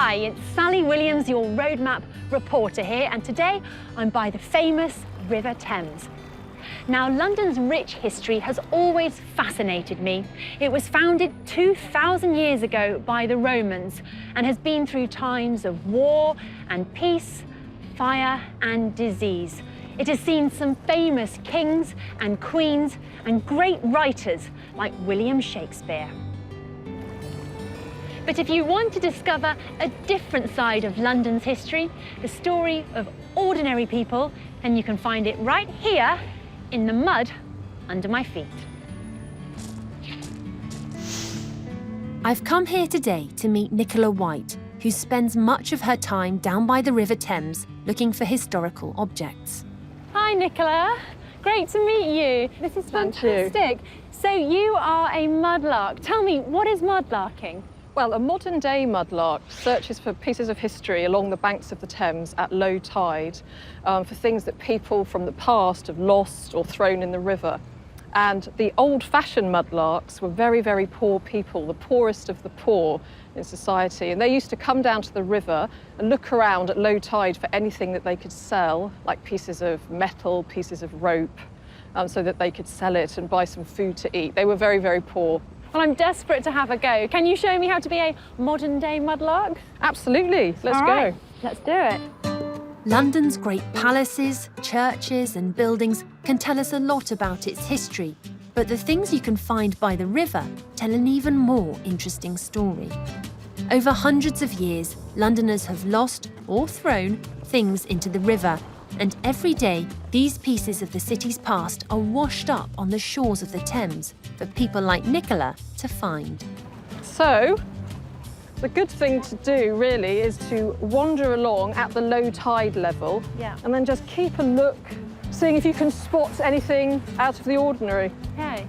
Hi, it's Sally Williams, your roadmap reporter here, and today I'm by the famous River Thames. Now, London's rich history has always fascinated me. It was founded 2,000 years ago by the Romans and has been through times of war and peace, fire and disease. It has seen some famous kings and queens and great writers like William Shakespeare. But if you want to discover a different side of London's history, the story of ordinary people, then you can find it right here in the mud under my feet. I've come here today to meet Nicola White, who spends much of her time down by the River Thames looking for historical objects. Hi, Nicola. Great to meet you. This is fantastic. So you are a mudlark. Tell me, what is mudlarking? Well, a modern-day mudlark searches for pieces of history along the banks of the Thames at low tide, for things that people from the past have lost or thrown in the river. And the old-fashioned mudlarks were very, very poor people, the poorest of the poor in society. And they used to come down to the river and look around at low tide for anything that they could sell, like pieces of metal, pieces of rope, so that they could sell it and buy some food to eat. They were very, very poor. Well, I'm desperate to have a go. Can you show me how to be a modern-day mudlark? Absolutely. Let's go. go. Let's do it. London's great palaces, churches and buildings can tell us a lot about its history, but the things you can find by the river tell an even more interesting story. Over hundreds of years, Londoners have lost or thrown things into the river, and every day these pieces of the city's past are washed up on the shores of the Thames for people like Nicola to find. So, the good thing to do really is to wander along at the low tide level, and then just keep a look, seeing if you can spot anything out of the ordinary. Okay.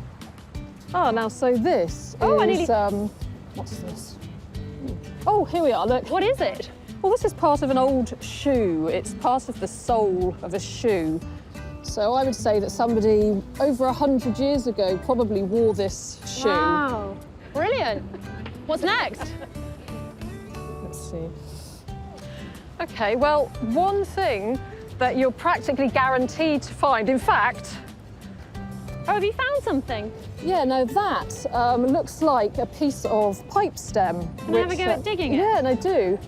Ah, now so this is, what's this? Oh, here we are, look. What is it? Well, this is part of an old shoe. It's part of the sole of a shoe. So I would say that somebody over 100 years ago probably wore this shoe. Wow, brilliant. What's next? Let's see. Okay, well, one thing that you're practically guaranteed to find, in fact... Oh, have you found something? Yeah, no, that looks like a piece of pipe stem. Can I have a go at digging it? Yeah, no, do.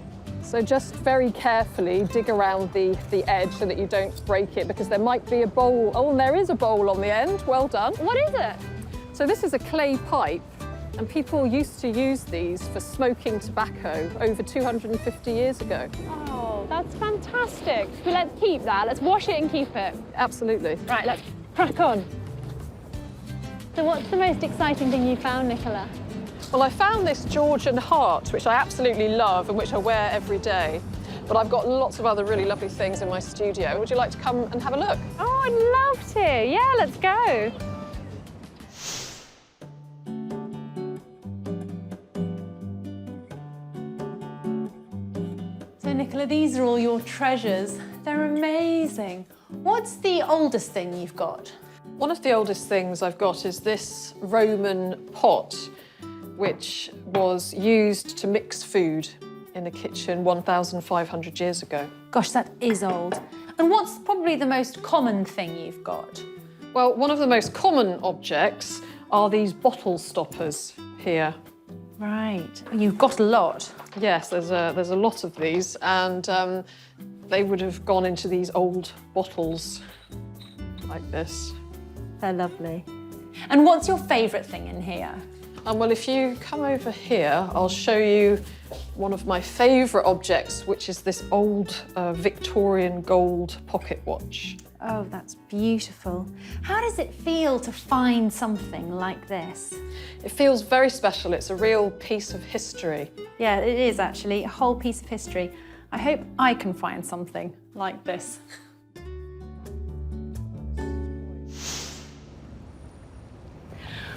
So just very carefully dig around the edge so that you don't break it, because there might be a bowl. Oh, and there is a bowl on the end. Well done. What is it? So this is a clay pipe, and people used to use these for smoking tobacco over 250 years ago. Oh, that's fantastic. Well, let's keep that. Let's wash it and keep it. Absolutely. Right, let's crack on. So what's the most exciting thing you found, Nicola? Well, I found this Georgian heart, which I absolutely love and which I wear every day. But I've got lots of other really lovely things in my studio. Would you like to come and have a look? Oh, I'd love to. Yeah, let's go. So, Nicola, these are all your treasures. They're amazing. What's the oldest thing you've got? One of the oldest things I've got is this Roman pot, which was used to mix food in a kitchen 1,500 years ago. Gosh, that is old. And what's probably the most common thing you've got? Well, one of the most common objects are these bottle stoppers here. Right. You've got a lot. Yes, there's a lot of these, and they would have gone into these old bottles like this. They're lovely. And what's your favourite thing in here? Well, if you come over here, I'll show you one of my favourite objects, which is this old Victorian gold pocket watch. Oh, that's beautiful. How does it feel to find something like this? It feels very special. It's a real piece of history. Yeah, it is actually a whole piece of history. I hope I can find something like this.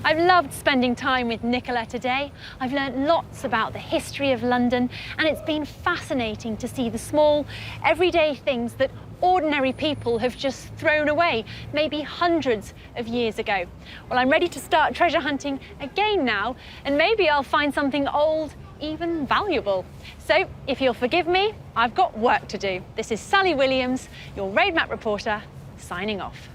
I've loved spending time with Nicola today. I've learnt lots about the history of London, and it's been fascinating to see the small, everyday things that ordinary people have just thrown away, maybe hundreds of years ago. Well, I'm ready to start treasure hunting again now, and maybe I'll find something old even valuable. So if you'll forgive me, I've got work to do. This is Sally Williams, your road map reporter, signing off.